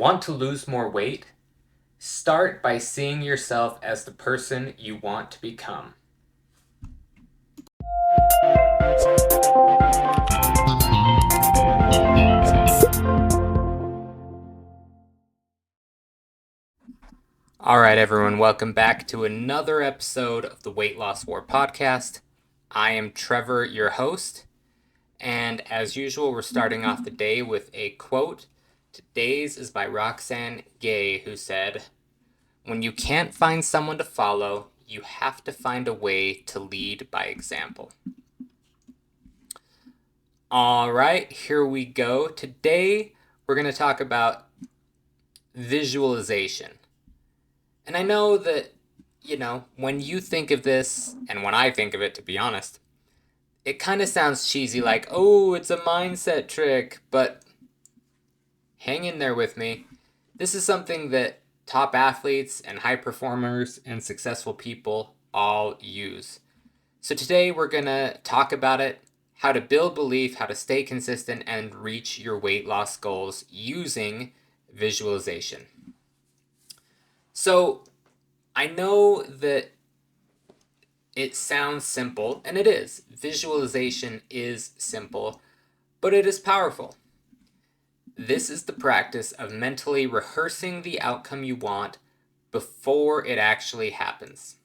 Want to lose more weight? Start by seeing yourself as the person you want to become. All right, everyone, welcome back to another episode of the Weight Loss War podcast. I am Trevor, your host, and as usual, we're starting off the day with a quote. Today's is by Roxane Gay, who said, "When you can't find someone to follow, you have to find a way to lead by example." All right, here we go. Today, we're going to talk about visualization. And I know that, when you think of this, and when I think of it, to be honest, it kind of sounds cheesy, like, oh, it's a mindset trick, but hang in there with me. This is something that top athletes and high performers and successful people all use. So today we're going to talk about it, how to build belief, how to stay consistent, and reach your weight loss goals using visualization. So I know that it sounds simple, and it is. Visualization is simple, but it is powerful. This is the practice of mentally rehearsing the outcome you want before it actually happens.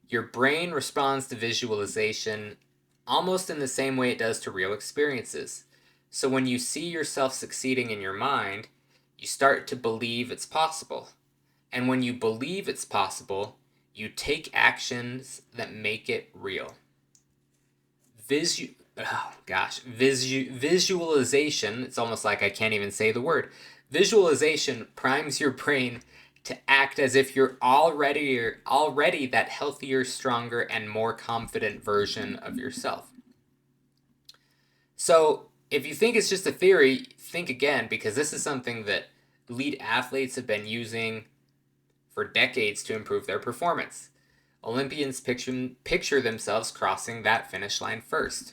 Your brain responds to visualization almost in the same way it does to real experiences. So when you see yourself succeeding in your mind, you start to believe it's possible. And when you believe it's possible, you take actions that make it real. Visualization, it's almost like I can't even say the word. Visualization primes your brain to act as if you're already that healthier, stronger, and more confident version of yourself. So if you think it's just a theory, think again, because this is something that elite athletes have been using for decades to improve their performance. Olympians picture themselves crossing that finish line first.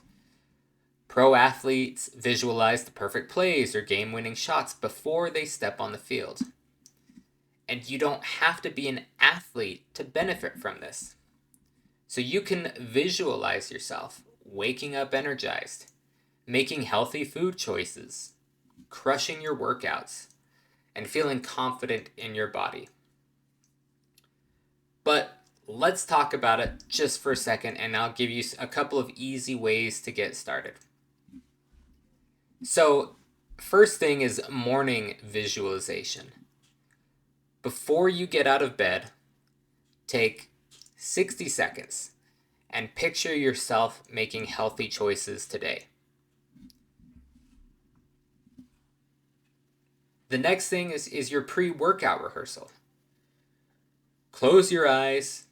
Pro athletes visualize the perfect plays or game-winning shots before they step on the field. And you don't have to be an athlete to benefit from this. So you can visualize yourself waking up energized, making healthy food choices, crushing your workouts, and feeling confident in your body. But let's talk about it just for a second, and I'll give you a couple of easy ways to get started. So, first thing is morning visualization. Before you get out of bed, take 60 seconds and picture yourself making healthy choices today. The next thing is your pre-workout rehearsal. Close your eyes,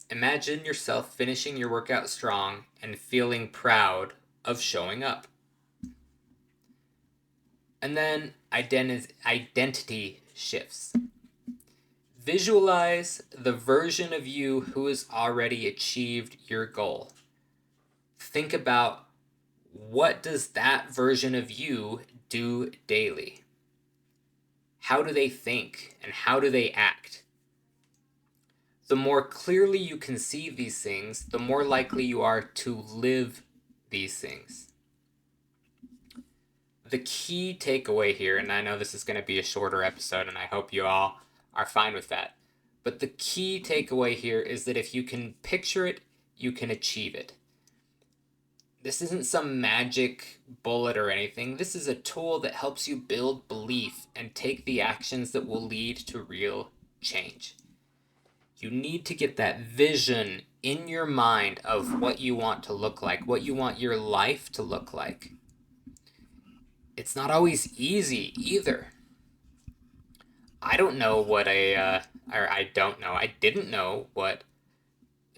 imagine yourself finishing your workout strong and feeling proud of showing up. And then identity shifts. Visualize the version of you who has already achieved your goal. Think about, what does that version of you do daily? How do they think and how do they act? The more clearly you can see these things, the more likely you are to live these things. The key takeaway here, and I know this is going to be a shorter episode, and I hope you all are fine with that, but the key takeaway here is that if you can picture it, you can achieve it. This isn't some magic bullet or anything. This is a tool that helps you build belief and take the actions that will lead to real change. You need to get that vision in your mind of what you want to look like, what you want your life to look like. It's not always easy either. I didn't know what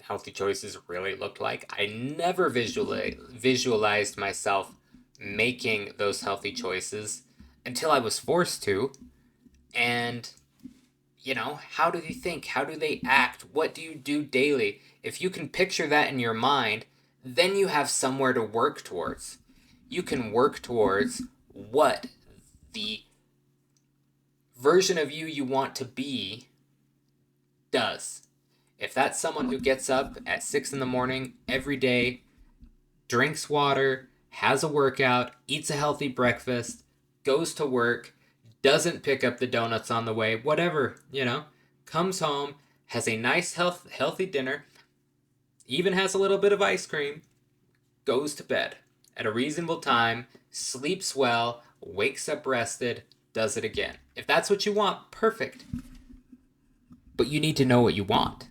healthy choices really looked like. I never visualized myself making those healthy choices until I was forced to. And, how do they think? How do they act? What do you do daily? If you can picture that in your mind, then you have somewhere to work towards. You can work towards what the version of you want to be does. If that's someone who gets up at 6 in the morning every day, drinks water, has a workout, eats a healthy breakfast, goes to work, doesn't pick up the donuts on the way, whatever, comes home, has a nice healthy dinner, even has a little bit of ice cream, goes to bed at a reasonable time, sleeps well, wakes up rested, does it again. If that's what you want, perfect. But you need to know what you want.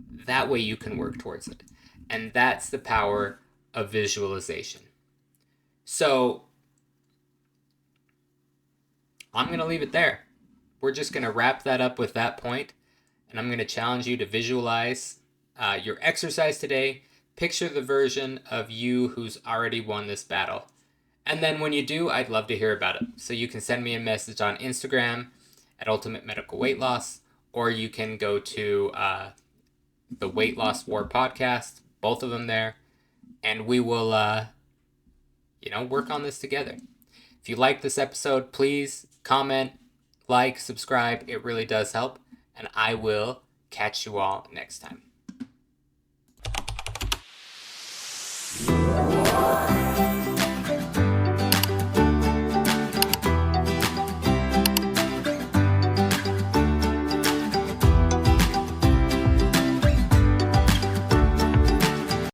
That way you can work towards it. And that's the power of visualization. So I'm going to leave it there. We're just going to wrap that up with that point, and I'm going to challenge you to visualize your exercise today. Picture the version of you who's already won this battle. And then when you do, I'd love to hear about it. So you can send me a message on Instagram at Ultimate Medical Weight Loss, or you can go to the Weight Loss War podcast, both of them there, and we will, work on this together. If you like this episode, please comment, like, subscribe. It really does help. And I will catch you all next time.